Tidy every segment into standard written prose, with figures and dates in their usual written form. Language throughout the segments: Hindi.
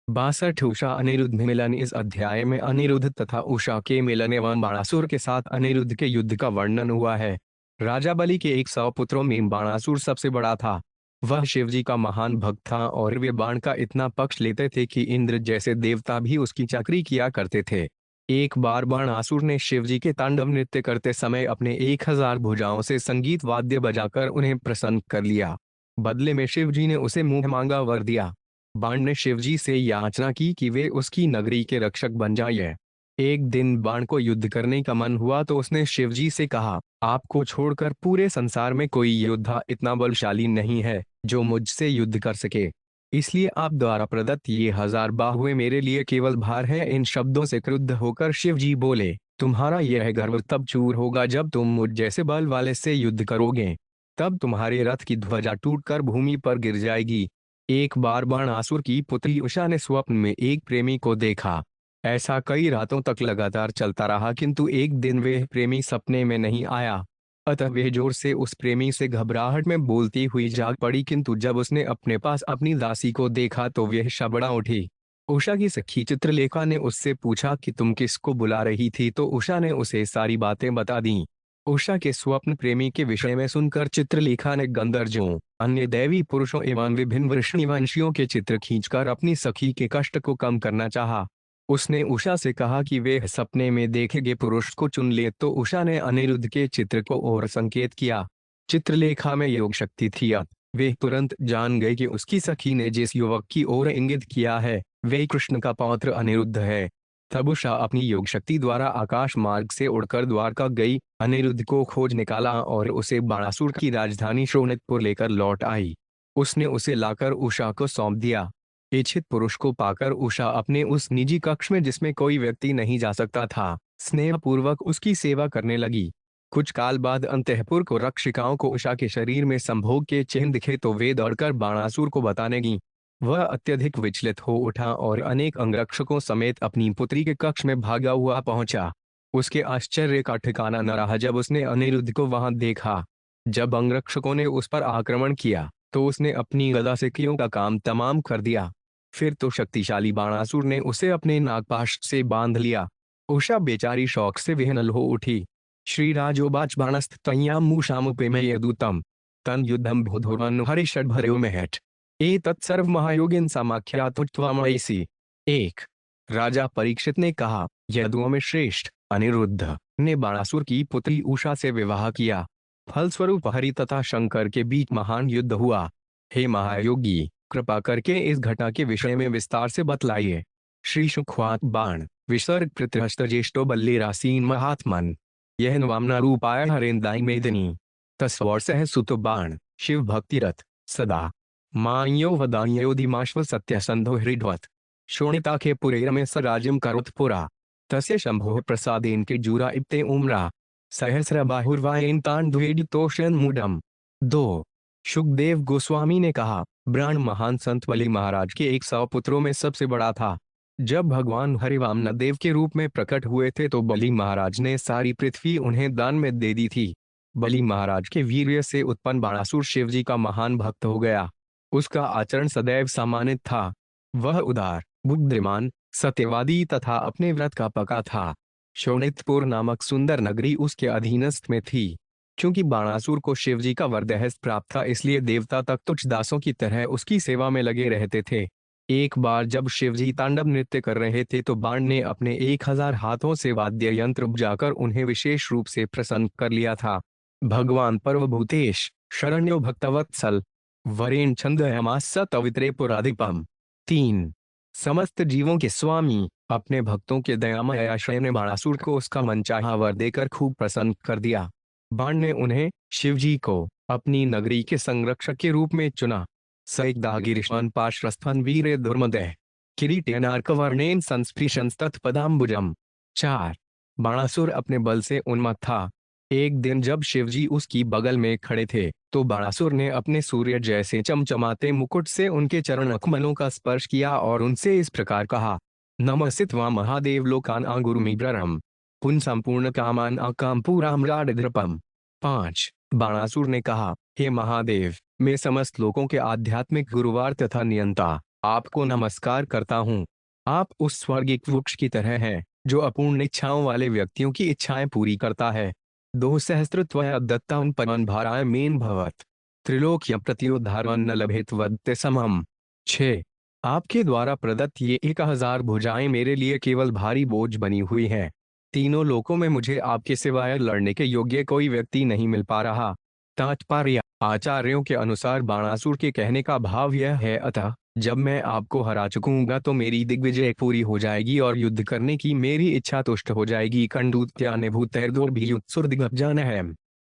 62 उषा अनिरुद्ध मिलन। इस अध्याय में अनिरुद्ध तथा उषा के मिलन एवं बाणासुर के साथ अनिरुद्ध के युद्ध का वर्णन हुआ है। राजा बलि के 100 पुत्रों में बाणासुर सबसे बड़ा था। वह शिवजी का महान भक्त था और वे बाण का इतना पक्ष लेते थे कि इंद्र जैसे देवता भी उसकी चाकरी किया करते थे। एक बार बाणासुर ने शिवजी के तांडव नृत्य करते समय अपने 1000 भुजाओं से संगीत वाद्य बजाकर उन्हें प्रसन्न कर लिया। बदले में शिवजी ने उसे मुंह मांगा वर दिया। बाण ने शिवजी से याचना की कि वे उसकी नगरी के रक्षक बन जाएं। एक दिन बाण को युद्ध करने का मन हुआ तो उसने शिवजी से कहा, आपको छोड़कर पूरे संसार में कोई योद्धा इतना बलशाली नहीं है जो मुझसे युद्ध कर सके, इसलिए आप द्वारा प्रदत्त ये 1000 बाहुएं मेरे लिए केवल भार है। इन शब्दों से क्रुद्ध होकर शिवजी बोले, तुम्हारा यह गर्व तब चूर होगा जब तुम मुझ जैसे बल वाले से युद्ध करोगे, तब तुम्हारे रथ की ध्वजा टूटकर भूमि पर गिर जाएगी। एक बार बाणासुर की पुत्री उषा ने स्वप्न में एक प्रेमी को देखा। ऐसा कई रातों तक लगातार चलता रहा, किंतु एक दिन वह प्रेमी सपने में नहीं आया। अतः वह जोर से उस प्रेमी से घबराहट में बोलती हुई जाग पड़ी, किंतु जब उसने अपने पास अपनी दासी को देखा तो वह शबड़ा उठी। उषा की सखी चित्रलेखा ने उससे पूछा कि तुम किसको बुला रही थी, तो उषा ने उसे सारी बातें बता दी। उषा के स्वप्न प्रेमी के विषय में सुनकर चित्रलेखा ने गंधर्वों, अन्य दैवी पुरुषों एवं विभिन्न वृषणिवंशियों के चित्र खींचकर अपनी सखी के कष्ट को कम करना चाहा। उसने उषा से कहा कि वे सपने में देखे गए पुरुष को चुन ले, तो उषा ने अनिरुद्ध के चित्र को और संकेत किया। चित्रलेखा में योग शक्ति थी। वे तुरंत जान गए कि उसकी सखी ने जिस युवक की ओर इंगित किया है वे कृष्ण का पौत्र अनिरुद्ध है। तब उषा अपनी योग शक्ति द्वारा आकाश मार्ग से उड़कर द्वारका गई, अनिरुद्ध को खोज निकाला और उसे बाणासुर की राजधानी शोणितपुर लेकर लौट आई। उसने उसे लाकर उषा को सौंप दिया। इच्छित पुरुष को पाकर उषा अपने उस निजी कक्ष में, जिसमें कोई व्यक्ति नहीं जा सकता था, स्नेहपूर्वक उसकी सेवा करने लगी। कुछ काल बाद अंतःपुर को रक्षिकाओं को उषा के शरीर में संभोग के चिन्ह दिखे तो वे दौड़कर बाणासुर को बताने गईं। वह अत्यधिक विचलित हो उठा और अनेक अंगरक्षकों समेत अपनी पुत्री के कक्ष में भागा हुआ पहुंचा। उसके आश्चर्य का ठिकाना न रहा जब उसने अनिरुद्ध को वहां देखा। जब अंगरक्षकों ने उस पर आक्रमण किया तो उसने अपनी गदा से कियों का काम तमाम कर दिया। फिर तो शक्तिशाली बाणासुर ने उसे अपने नागपाश से बांध लिया। उषा बेचारी शौक से विह्वल हो उठी। श्रीराजोवाच बाणस्तत्त्वय्यां मूषामुपेमयेदूतं तन् युद्धं भूधुरन् हरिषड्भरेव मेहट एतत्सर्व महायोगिन समाख्यातुत्वमयसी। एक राजा परीक्षित ने कहा, यदुओं में श्रेष्ठ अनिरुद्ध ने बाणासुर की पुत्री उषा से विवाह किया। फलस्वरूप हरि तथा शंकर के बीच महान युद्ध हुआ। हे महायोगी, कृपा करके इस घटना के विषय में विस्तार से बतलाइए। श्री शुकवात बाण विसर्ग प्रत्यहस्त ज्येष्ठो बल्लीरासीन महात्मन यह वामना रूपाय हरेंदाई मेदिनी तस्वर सह सुत बाण शिव भक्तिरथ सदा मान्यो वदान्योधिमाश्व सत्य संधो हृद्वत शोणिता के पुरे रमे स राज्यम करोत्पुरा तस्य शंभो प्रसादेन के जूरा इप्ते उम्रा सहस्र बाहुर्वायन तान द्वेडितोषण मूढ़म। 2 शुकदेव गोस्वामी ने कहा, ब्राह्मण महान संत बलि महाराज के 100 पुत्रों में सबसे बड़ा था। जब भगवान हरिवामन देव के रूप में प्रकट हुए थे तो बलि महाराज ने सारी पृथ्वी उन्हें दान में दे दी थी। बलि महाराज के वीर्य से उत्पन्न बाणासुर शिवजी का महान भक्त हो गया। उसका आचरण सदैव सम्मानित था। वह उदार, बुद्धिमान, सत्यवादी तथा अपने व्रत का पक्का था। शोणितपुर नामक सुंदर नगरी उसके अधीनस्थ में थी। क्योंकि बाणासुर को शिवजी का वरदहस्त प्राप्त था, इसलिए देवता तक तुच्छ दासों की तरह उसकी सेवा में लगे रहते थे। एक बार जब शिवजी तांडव नृत्य कर रहे थे तो बाण ने अपने 1000 हाथों से वाद्य यंत्र बजाकर उन्हें विशेष रूप से प्रसन्न कर लिया था। भगवान पर्वभूतेश शरण्यो भक्तवत्सल वरेण छंदयमास तवित्रे पुराधिपम। 3 समस्त जीवों के स्वामी अपने भक्तों के दयामय आश्रय ने बाणासुर को उसका मनचाहा वर देकर खूब प्रसन्न कर दिया। बाण ने उन्हें शिवजी को अपनी नगरी के संरक्षक के रूप में चुना। सैकदागिरिष्मन पार्श्वस्थन वीरे दुर्मदय किरीटेनार्कवर्णेन संस्पृशंस्तत्पदाम्बुजम। 4 बाणासुर अपने बल से उन्मत्त था। एक दिन जब शिवजी उसकी बगल में खड़े थे तो बाणासुर ने अपने सूर्य जैसे चमचमाते मुकुट से उनके चरण कमलों का स्पर्श किया और उनसे इस प्रकार कहा, नमस्ते महादेव लोकान आगुरुमिब्ररम पुन संपूर्ण कामान अकामपुराम राडद्रपम। 5 बाणासुर ने कहा, हे महादेव, मैं समस्त लोकों के आध्यात्मिक गुरुवार तथा नियंता आपको नमस्कार करता हूँ। आप उस स्वर्गिक वृक्ष की तरह हैं, जो अपूर्ण इच्छाओं वाले व्यक्तियों की इच्छाएं पूरी करता है। 2 सहस्त्रत्वया दत्तां परमं भाराय मेन भवत्। त्रिलोक्य प्रत्युद्धारं न लभेत वदते समम। 6। आपके द्वारा प्रदत्त ये 1000 भुजाएं मेरे लिए केवल भारी बोझ बनी हुई हैं। तीनों लोकों में मुझे आपके सिवाय लड़ने के योग्य कोई व्यक्ति नहीं मिल पा रहा। तात्पर्य: आचार्यों के अनुसार बाणासुर के कहने का भाव यह है, अतः जब मैं आपको हरा चुकूंगा तो मेरी दिग्विजय पूरी हो जाएगी और युद्ध करने की मेरी इच्छा तुष्ट हो जाएगी। कंडूत्याने भूतैर्दुर्भियुत्सुर्दिग्भजान है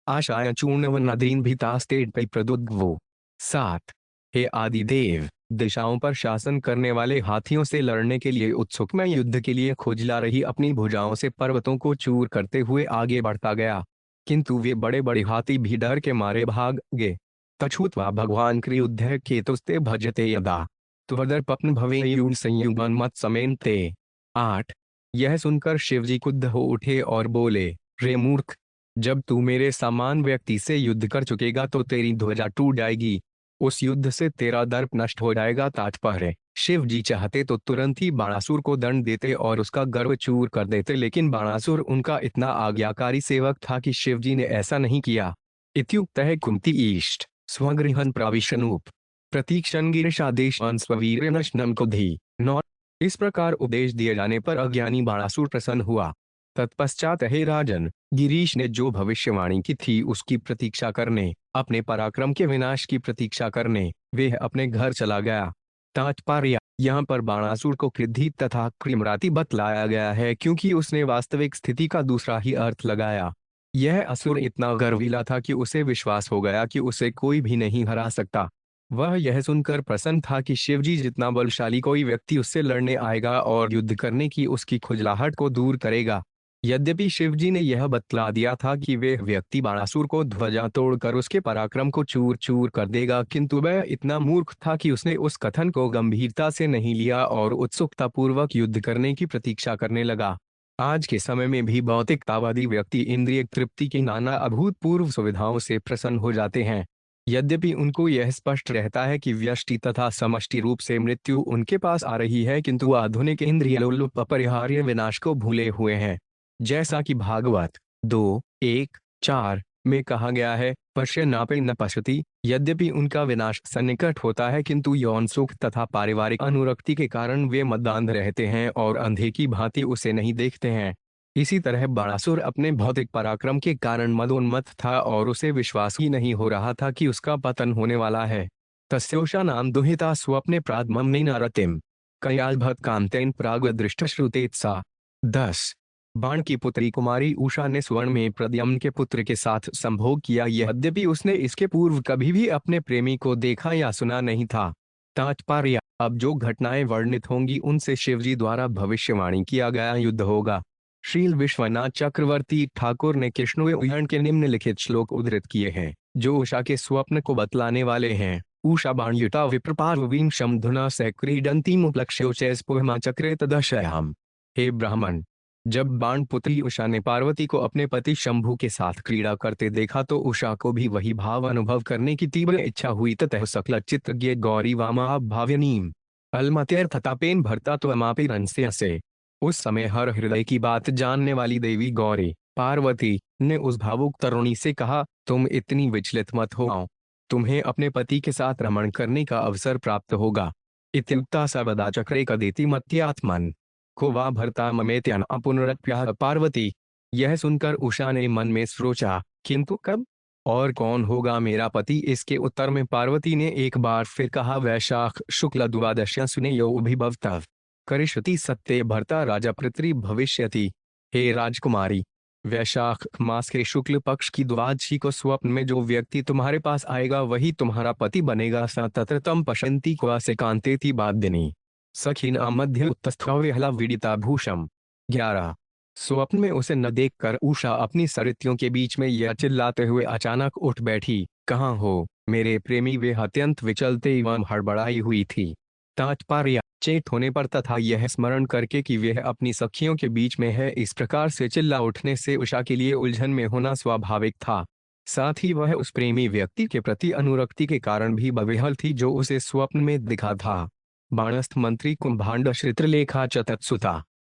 आशाय चूर्णवन्नदीन भीतास्तेड प्रदुद्गवो। 7। हे आदिदेव, दिशाओं पर शासन करने वाले हाथियों से लड़ने के लिए उत्सुक मैं युद्ध के लिए खोजला रही अपनी भुजाओं से पर्वतों को चूर करते हुए आगे बढ़ता गया, किंतु वे बड़े बड़े हाथी भी डर के मारे भाग गए। तछुत्वा भगवान क्रियुद्ध केतुस्ते भजते यदा त्वदर्पत्न भवेयुः संयुगं मत समेन्ते। 8। यह सुनकर शिवजी क्रुद्ध हो उठे और बोले, रे मूर्ख, जब तू मेरे समान व्यक्ति से युद्ध कर चुकेगा तो तेरी ध्वजा टूट जाएगी, उस युद्ध से तेरा दर्प नष्ट हो जाएगा। तात्पर्य: शिवजी चाहते तो तुरंत ही बाणासुर को दंड देते और उसका गर्व चूर कर देते, लेकिन बाणासुर उनका इतना आज्ञाकारी सेवक था कि शिवजी ने ऐसा नहीं किया। इत्युक्तः कुंती ईष्ट स्वगृहं प्राविशन्नुप प्रतीक्षण गिरिशादेशान् स्ववीर्यनशनं क्रुधि। 9। इस प्रकार उपदेश दिए जाने पर अज्ञानी बाणासुर प्रसन्न हुआ। तत्पश्चात हे राजन, गिरीश ने जो भविष्यवाणी की थी उसकी प्रतीक्षा करने, अपने पराक्रम के विनाश की प्रतीक्षा करने वे अपने घर चला गया। तात्पर्य: यहाँ पर बाणासुर को क्रुद्धि तथा क्रिमराति बतलाया गया है, क्योंकि उसने वास्तविक स्थिति का दूसरा ही अर्थ लगाया। यह असुर इतना गर्विला था कि उसे विश्वास हो गया कि उसे कोई भी नहीं हरा सकता। वह यह सुनकर प्रसन्न था कि शिवजी जितना बलशाली कोई व्यक्ति उससे लड़ने आएगा और युद्ध करने की उसकी खुजलाहट को दूर करेगा। यद्यपि शिवजी ने यह बतला दिया था कि वे व्यक्ति बाणासुर को ध्वजा तोड़कर उसके पराक्रम को चूर चूर कर देगा, किंतु वह इतना मूर्ख था कि उसने उस कथन को गंभीरता से नहीं लिया और उत्सुकतापूर्वक युद्ध करने की प्रतीक्षा करने लगा। आज के समय में भी भौतिकतावादी व्यक्ति इंद्रिय तृप्ति की नाना अभूतपूर्व सुविधाओं से प्रसन्न हो जाते हैं। यद्यपि उनको यह स्पष्ट रहता है कि व्यष्टि तथा समष्टि रूप से मृत्यु उनके पास आ रही है, किंतु आधुनिक इंद्रिय लोलुप अपरिहार्य विनाश को भूले हुए हैं। जैसा कि भागवत 2:1-4 में कहा गया है, पश्यन्नापि न पश्यति। यद्यपि उनका विनाश सन्निकट होता है, किंतु यौन सुख तथा पारिवारिक अनुरक्ति के कारण वे मदांध रहते हैं और अंधे की भांति उसे नहीं देखते हैं। इसी तरह बाणासुर अपने भौतिक पराक्रम के कारण मदोन्मत्त था और उसे विश्वास ही नहीं हो रहा था कि उसका पतन होने वाला है। तस्योषा नाम दुहिता स्वप्ने प्राग्ममेन रतिम कयालभत कांतेन प्राग दृष्टश्रुतेत्सा। 10। बाण की पुत्री कुमारी उषा ने स्वर्ण में प्रद्युम्न के पुत्र के साथ संभोग किया, यद्यपि उसने इसके पूर्व कभी भी अपने प्रेमी को देखा या सुना नहीं था। तात्पर्य: अब जो घटनाएं वर्णित होंगी उनसे शिवजी द्वारा भविष्यवाणी किया गया युद्ध होगा। श्रील विश्वनाथ चक्रवर्ती ठाकुर ने कृष्णवेण के निम्नलिखित श्लोक उद्धृत किए हैं, जो उषा के स्वप्न को बतलाने वाले हैं। उषा बाणयुता विप्रपार्वीं शमधुना स क्रीडन्तीमुपलक्ष्योचैस्पुमा चक्रे तदशयाम। हे ब्राह्मण, जब बाण पुत्री उषा ने पार्वती को अपने पति शंभु के साथ क्रीड़ा करते देखा तो उषा को भी वही भाव अनुभव करने की तीव्र इच्छा हुई। ततः सकल चित्रज्ञ गौरी वामा भाव्यनीम अलमत्यर्थतापेन भरता त्वमापि रंस्य से। उस समय हर हृदय की बात जानने वाली देवी गौरी पार्वती ने उस भावुक तरुणी से कहा, तुम इतनी विचलित मत हो, तुम्हें अपने पति के साथ रमण करने का अवसर प्राप्त होगा। इत्युक्ता सर्वदा चक्रे कदेति मत्यात्मन को वा भरता ममेत्यन पुनरप्यः। पार्वती। यह सुनकर उषा ने मन में सोचा, किंतु कब और कौन होगा मेरा पति? इसके उत्तर में पार्वती ने एक बार फिर कहा, वैशाख शुक्ल द्वादश सुनेयोभिभवतः करिष्यति सत्य भर्ता राजा पृथ्वी भविष्यति। हे राजकुमारी, वैशाख मास के शुक्ल पक्ष की द्वादशी को स्वप्न में जो व्यक्ति तुम्हारे पास आएगा वही तुम्हारा पति बनेगा। स तत्र तम पश्यन्ति क्वा से कांतेति बाध्यनी सखीना मध्य उत्तस्थव्यहला विदिता भूषम। 11। स्वप्न में उसे न देखकर उषा अपनी सरित्यों के बीच में यह चिल्लाते हुए अचानक उठ बैठी, कहाँ हो मेरे प्रेमी? वे अत्यंत विचलते एवं हड़बड़ाई हुई थी। तात्पर्य: चेत होने पर तथा यह स्मरण करके कि वह अपनी सखियों के बीच में है, इस प्रकार से चिल्ला उठने से उषा के लिए उलझन में होना स्वाभाविक था। साथ ही वह उस प्रेमी व्यक्ति के प्रति अनुरक्ति के कारण भी बविहल थी जो उसे स्वप्न में दिखा था। बाणस्थ मंत्री कुंभांड श्रित्रलेखा च तत्सुता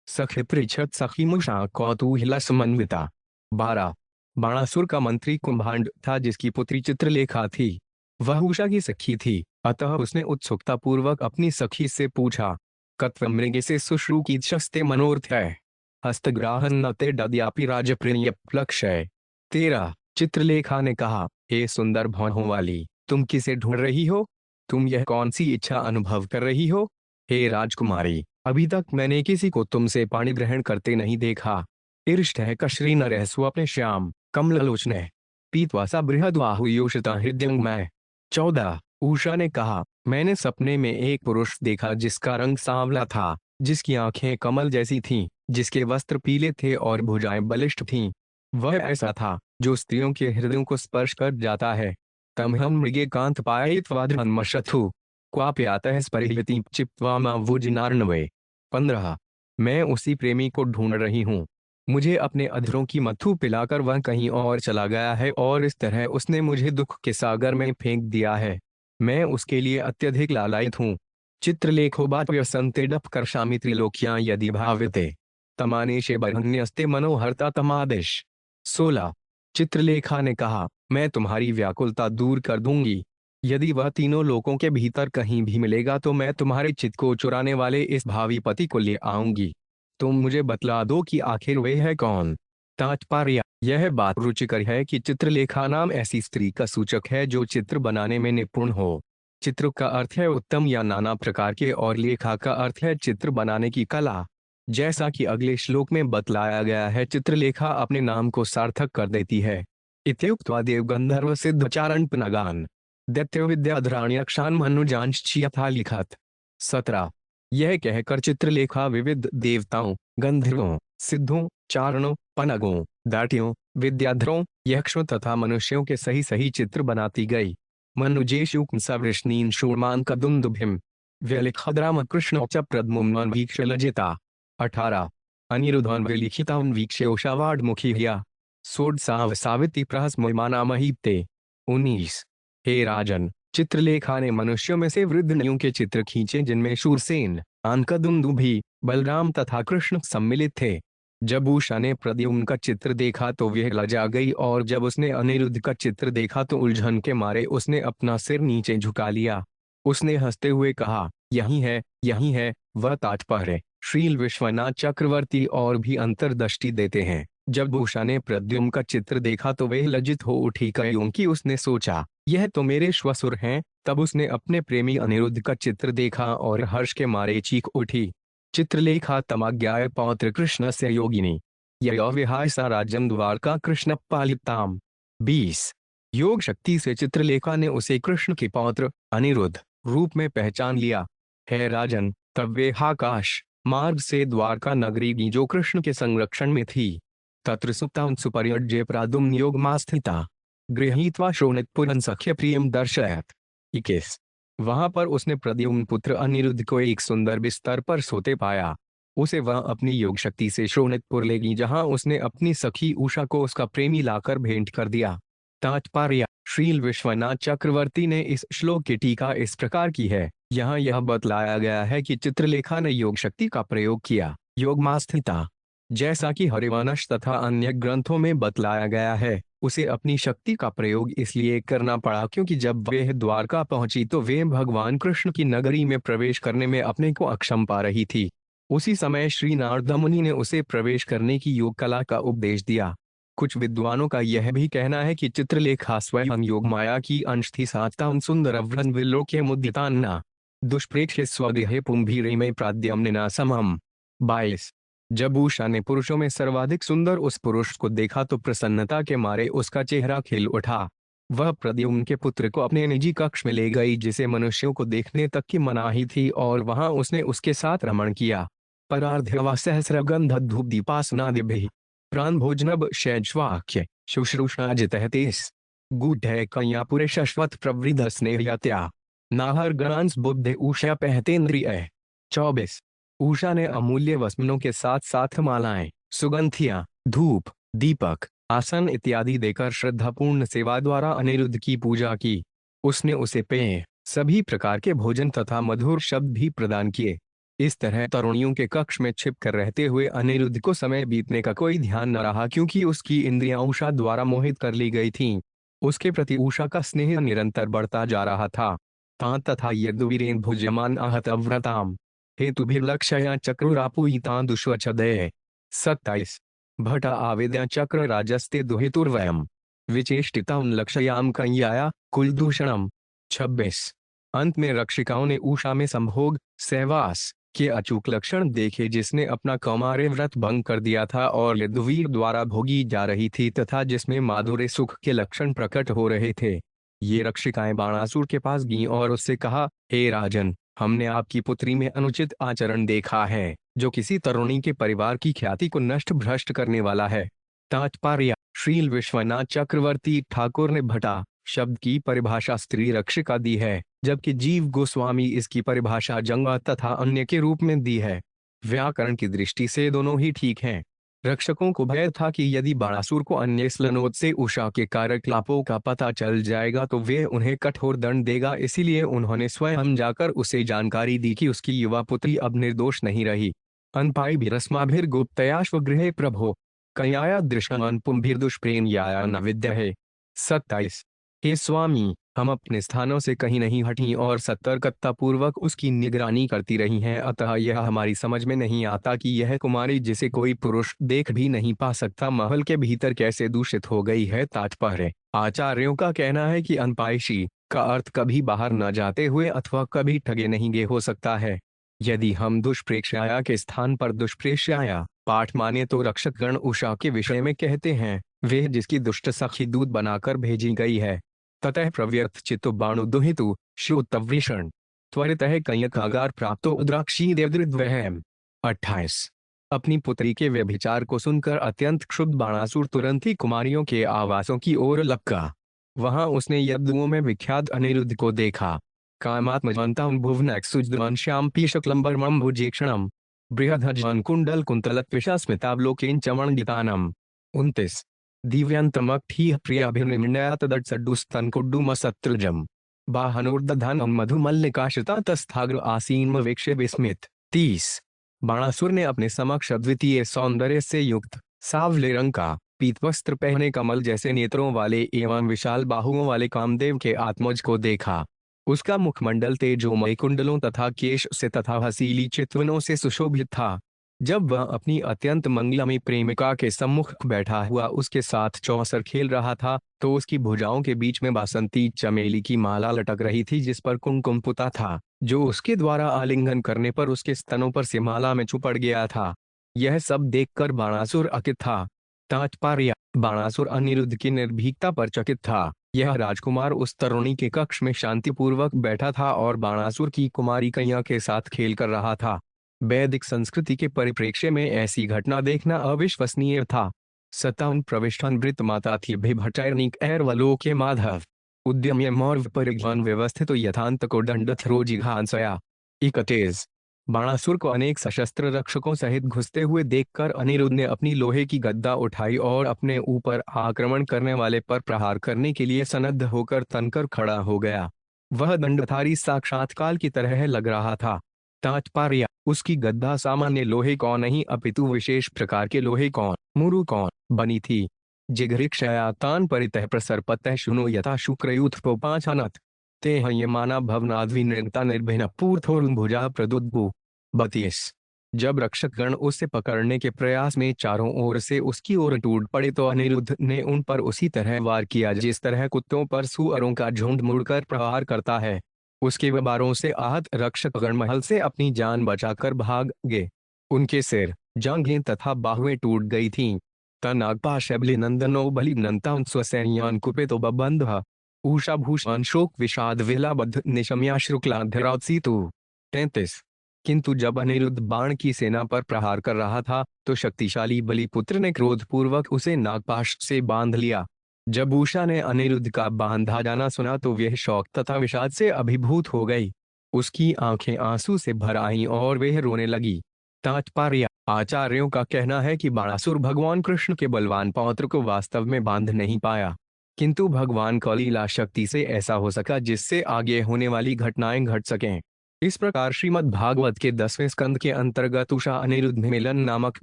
सखि पृच्छत सखीमुषा कौतूहल समन्विता। 12 बाणासुर का मंत्री कुंभांड था जिसकी पुत्री चित्रलेखा थी। वह उषा की सखी थी, अतः उसने उत्सुकता पूर्वक अपनी सखी से पूछा, कत्व मृगे से सुश्रू की शस्ते मनोर्थ है हस्तग्राहन न ते दद्यापि राजप्रिय प्लक्षय। 13 चित्रलेखा ने कहा, हे सुंदर भौहों वाली, तुम किसे ढूंढ रही हो? तुम यह कौन सी इच्छा अनुभव कर रही हो? हे राजकुमारी, अभी तक मैंने किसी को तुमसे पाणी ग्रहण करते नहीं देखा। ईरिष्ट है कश्री न रह स्वप्न श्याम कमललोचने पीतवासा बृहद्बाहुयोषिता हृदयंगमय। 14 उषा ने कहा, मैंने सपने में एक पुरुष देखा जिसका रंग सांवला था, जिसकी आंखें कमल जैसी थीं, जिसके वस्त्र पीले थे और भुजाएं बलिष्ठ थीं। वह ऐसा था जो स्त्रियों के हृदयों को स्पर्श कर जाता है। तमहम मृगे कांत पायित्वाद्रन्मशथु क्वाप्यातः स्परिहति चिप्त्वा मावुजिनार्णवे। 15 मैं उसी प्रेमी को ढूंढ रही हूँ। मुझे अपने अधरों की मत्थु पिलाकर वह कहीं और चला गया है और इस तरह उसने मुझे दुख के सागर में फेंक दिया है। मैं उसके लिए अत्यधिक लालायित हूँ। चित्रलेखो बात व्यसंते डप कर्षामि त्रिलोक्यां यदि भाविते तमानेशे बरहन्यस्ते मनोहरता तमादेश। 16 चित्रलेखा ने कहा, मैं तुम्हारी व्याकुलता दूर कर दूंगी। यदि वह तीनों लोकों के भीतर कहीं भी मिलेगा तो मैं तुम्हारे चित्त को चुराने वाले इस भावी पति को ले आऊंगी। तुम मुझे बतला दो कि आखिर वे है कौन। तात्पर्य यह बात रुचिकर है कि चित्रलेखा नाम ऐसी स्त्री का सूचक है जो चित्र बनाने में निपुण हो। चित्र का अर्थ है उत्तम या नाना प्रकार के और लेखा का अर्थ है चित्र बनाने की कला। जैसा कि अगले श्लोक में बतलाया गया है, चित्रलेखा अपने नाम को सार्थक कर देती है। इत्युक्त्वा देवगंधर्व सिद्धचारण पनगान दैत्य विद्याधराण्यक्षान मनुजांश यथा लिखत। 17 यह कहकर चित्रलेखा विविध देवताओं, गंधर्वों, सिद्धों, चारणों, पनगों, दाटियों, विद्याधरों, यक्षों तथा मनुष्यों के सही सही चित्र बनाती गई। मनुजेषु सवृष्णीन शूर्मान कदुन्दुभिम व्यलिखद्राम कृष्ण च प्रद्मुम्न वीक्ष लजिता। 18 अनिरुद्धान विलिखितान वीक्षयोषावाड मुखिया सोडसाव सावित्री प्रहस्मयमाना महीपते। 19 हे राजन, चित्रलेखा ने मनुष्यों में से वृद्ध नयों के चित्र खींचे जिनमें शूरसेन, आनकदुन्दुभि, बलराम तथा कृष्ण सम्मिलित थे। जब उषा ने प्रद्युम्न का चित्र देखा तो वह लजा गई और जब उसने अनिरुद्ध का चित्र देखा तो उलझन के मारे उसने अपना सिर नीचे झुका लिया। उसने हंसते हुए कहा, यही है वह तात्पर्य श्रील विश्वनाथ चक्रवर्ती और भी अंतर्दृष्टि देते हैं। जब उषा ने प्रद्युम्न का चित्र देखा तो वह लज्जित हो उठी क्योंकि उसने सोचा, यह तो मेरे श्वसुर हैं। तब उसने अपने प्रेमी अनिरुद्ध का चित्र देखा और हर्ष के मारे चीख उठी। चित्रलेखा तमाज्ञाय पौत्र कृष्ण से योगिनी यविहाय सा राज्यम द्वारका कृष्ण पालिताम। 20 योग शक्ति से चित्रलेखा ने उसे कृष्ण के पौत्र अनिरुद्ध रूप में पहचान लिया। है राजन, तब वे आकाश मार्ग से द्वारका नगरी की जो कृष्ण के संरक्षण में थी तत्र सुप्तां सुपर्यज्य प्रादुम्न योगमास्थिता गृहीत्वा शोणितपुरं सख्य प्रियम दर्शयत। 21 वहां पर उसने प्रद्युम्न पुत्र अनिरुद्ध को एक सुंदर बिस्तर पर सोते पाया। उसे वह अपनी योग शक्ति से शोणितपुर ले गई जहां उसने अपनी सखी उषा को उसका प्रेमी लाकर भेंट कर दिया। तात्पर्य श्रील विश्वनाथ चक्रवर्ती ने इस श्लोक की टीका इस प्रकार की है। यहाँ यह बतलाया गया है कि चित्रलेखा ने योग शक्ति का प्रयोग किया, योगमास्थिता, जैसा कि हरिवंश तथा अन्य ग्रंथों में बतलाया गया है। उसे अपनी शक्ति का प्रयोग इसलिए करना पड़ा क्योंकि जब वह द्वारका पहुंची तो वे भगवान कृष्ण की नगरी में प्रवेश करने में अपने को अक्षम पा रही थी। उसी समय श्री नारद मुनि ने उसे प्रवेश करने की योग कला का उपदेश दिया। कुछ विद्वानों का यह भी कहना है कि चित्रलेखा स्वयं योग माया की अंश थी। सातां सुंदर व्रन विलोक्य मुदितान्ना दुष्प्रेक्ष्य स्वगृहे पुंभीरे में प्राद्यम्निना समम। 22 जब उषा ने पुरुषों में सर्वाधिक सुंदर उस पुरुष को देखा तो प्रसन्नता के मारे उसका चेहरा खिल उठा। वह प्रद्युम्न के पुत्र को अपने निजी कक्ष में ले गई जिसे मनुष्यों को देखने तक की मनाही थी और वहां उसने उसके साथ रमण किया। परार्ध्यवा सहस्रगंध धूप दीपासनादिभिः प्राण भोजनब शैज्वाक्य शुश्रूषा जितहतेस गुड है कन्यापुरे शश्वत प्रवृद्ध स्नेहयत्या नाहर गणांस बुद्धे उषा पहतेन्द्रिय। 24 उषा ने अमूल्य वस्त्रों के साथ साथ मालाएं, सुगंधियां, धूप, दीपक, आसन इत्यादि देकर श्रद्धापूर्ण सेवा द्वारा अनिरुद्ध की पूजा की। उसने उसे पेय, सभी प्रकार के भोजन तथा मधुर शब्द भी प्रदान किए। इस तरह तरुणियों के कक्ष में छिपकर रहते हुए अनिरुद्ध को समय बीतने का कोई ध्यान न रहा, क्योंकि उसकी इंद्रियां उषा द्वारा मोहित कर ली गई थीं। उसके प्रति उषा का स्नेह निरंतर बढ़ता जा रहा था। तां तथा यदुवीरेण भुज्यमान आहत अव्रताम हेतुभिर्लक्षया चक्रुरापूयितां दुष्वचदये। 27 भटा आवेद्या चक्र राजस्ते दुहितुर्वयम् विचेष्टितां लक्षयाम कन्याया कुलदूषणम। 26 अंत में रक्षिकाओं ने उषा में संभोग सहवास के अचूक लक्षण देखे, जिसने अपना कौमार्य व्रत भंग कर दिया था और यदुवीर द्वारा भोगी जा रही थी, तथा जिसमें माधुर्य सुख के लक्षण प्रकट हो रहे थे। ये रक्षिकाएं बाणासुर के पास गईं और उससे कहा, हे राजन, हमने आपकी पुत्री में अनुचित आचरण देखा है, जो किसी तरुणी के परिवार की ख्याति को नष्ट भ्रष्ट करने वाला है। तात्पर्य: श्रील विश्वनाथ चक्रवर्ती ठाकुर ने भटा शब्द की परिभाषा स्त्री रक्षिका दी है, जबकि जीव गोस्वामी इसकी परिभाषा जंगा तथा अन्य के रूप में दी है। व्याकरण की दृष्टि से दोनों ही ठीक हैं। रक्षकों को भय था कि यदि बाणासुर को अन्य स्लनोद से उषा के कार्यकलापों का पता चल जाएगा तो वे उन्हें कठोर दंड देगा, इसीलिए उन्होंने स्वयं जाकर उसे जानकारी दी कि उसकी युवा पुत्री अब निर्दोष नहीं रही। अनपाई गुप्तयाश्वगृहे प्रभो कयाया दृश्यमान पुंभिर्दुष्प्रेम याया न विद्या है। 27 हे स्वामी, हम अपने स्थानों से कहीं नहीं हटी और सतर्कता पूर्वक उसकी निगरानी करती रही हैं, अतः यह हमारी समझ में नहीं आता कि यह कुमारी, जिसे कोई पुरुष देख भी नहीं पा सकता, महल के भीतर कैसे दूषित हो गई है। तात्पर्य: आचार्यों का कहना है कि अनपायशी का अर्थ कभी बाहर न जाते हुए अथवा कभी ठगे नहीं गए हो सकता है। यदि हम दुष्प्रेक्षाया के स्थान पर दुष्प्रेक्षाया पाठ माने तो रक्षकगण उषा के विषय में कहते हैं, वे जिसकी दुष्ट सखी दूध बनाकर भेजी गई है। ततः प्रव्यर्थ चित्तो बाणु दुहितु श्रोतवृषण त्वरितः कयकागार प्राप्तो उद्राक्षी देवदृद्वहम। 28 अपनी पुत्री के व्यभिचार को सुनकर अत्यंत क्षुब्ध बाणासुर तुरंत ही कुमारियों के आवासों की ओर लपका। वहां उसने यदुओं में विख्यात अनिरुद्ध को देखा। कामात्मजवंतं भुवनैक्सुजद्वान् श्यामपी शुक्लंबरमं भुजेक्षणं बृहद्हज्वान् कुंडल कुंतलत्विषा स्मितावलोकेन चमण्डितानम्। 29 दिव्यंतमक्षीह प्रियाभिर्निर्णया तदट्सड्डुस्तनकुड्डुमसत्रुजम् बाहनोर्दधानं मधुमल्लिकाश्रिता तस्थाग्र आसीन्म वेक्ष्य विस्मित। 30 बाणासुर ने अपने समक्ष अद्वितीय सौंदर्य से युक्त सावले रंग का पीत वस्त्र पहने कमल जैसे नेत्रों वाले एवं विशाल बाहुओं वाले कामदेव के आत्मज को देखा। उसका मुखमंडल तेजोमय कुंडलों तथा केश से तथा हसीली चितवनों से सुशोभित था। जब वह अपनी अत्यंत मंगलमयी प्रेमिका के सम्मुख बैठा हुआ उसके साथ चौसर खेल रहा था, तो उसकी भुजाओं के बीच में बासंती चमेली की माला लटक रही थी, जिस पर कुमकुम पुता था, जो उसके द्वारा आलिंगन करने पर उसके स्तनों पर से माला में चुपड़ गया था। यह सब देखकर बाणासुर अकित था। तात्पर्य: बाणासुर अनिरुद्ध की निर्भीकता पर चकित था। यह राजकुमार उस तरुणी के कक्ष में शांतिपूर्वक बैठा था और बाणासुर की कुमारी कन्या के साथ खेल कर रहा था। वैदिक संस्कृति के परिप्रेक्ष्य में ऐसी घटना देखना अविश्वसनीय था। 57 प्रविष्टान वृत्त माता थी भिभटैर्निक एर्वलोके माधव उद्यम्य मौर्व परिज्ञान व्यवस्थित यथांत को दंडथ रोजिघांसया। 31 बाणासुर को अनेक सशस्त्र रक्षकों सहित घुसते हुए देखकर अनिरुद्ध ने अपनी लोहे की गद्दा उठाई और अपने ऊपर आक्रमण करने वाले पर प्रहार करने के लिए सन्नद्ध होकर तनकर खड़ा हो गया। वह दंडधारी साक्षात काल की तरह लग रहा था। तात्पर्य: उसकी गद्दा सामान्य लोहे को नहीं अपितु विशेष प्रकार के लोहे को मुरु को बनी थी। जिघृक्षया तान परितः प्रसरपतः शुनो यथा शुक्रयूथ पोपाचानत ते हयमाना भवनाद्वि निर्ता निर्भिन्न पूर्थोर्भुजा प्रदुद्भु। 32 जब रक्षकगण उसे पकड़ने के प्रयास में चारों ओर से उसकी ओर टूट पड़े तो अनिरुद्ध ने उन पर उसी तरह वार किया जिस तरह कुत्तों पर सुअरों का झुंड मुड़कर प्रहार करता है। उसके वारों से आहत रक्षकगण महल से अपनी जान बचाकर भाग गए। उनके सिर, जांघें तथा बाहुएं टूट गई थीं। तनागपाशबलि नंदनो बलिनंतां स्वसैन्यान् कुपितो बबंधः उषाभूषण शोक विषाद विलाबद्ध निशम्या शुक्लाधरात्सीतु। 33 किंतु जब अनिरुद्ध बाण की सेना पर प्रहार कर रहा था तो शक्तिशाली बलिपुत्र ने क्रोधपूर्वक उसे नागपाश से बांध लिया। जब उषा ने अनिरुद्ध का बांधा जाना सुना तो वह शोक तथा विषाद से अभिभूत हो गई। उसकी आंखें आंसू से भर आईं और वह रोने लगी। तात्पर्य: आचार्यों का कहना है कि बाणासुर भगवान कृष्ण के बलवान पौत्र को वास्तव में बांध नहीं पाया, किंतु भगवान की लीला शक्ति से ऐसा हो सका जिससे आगे होने वाली घटनाएं घट सकें। इस प्रकार श्रीमद् भागवत के 10वें स्कंद के अंतर्गत उषा अनिरुद्ध मिलन नामक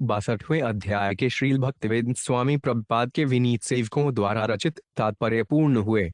62वें अध्याय के श्रील भक्तिवेदांत स्वामी प्रभुपाद के विनीत सेवकों द्वारा रचित तात्पर्यपूर्ण हुए।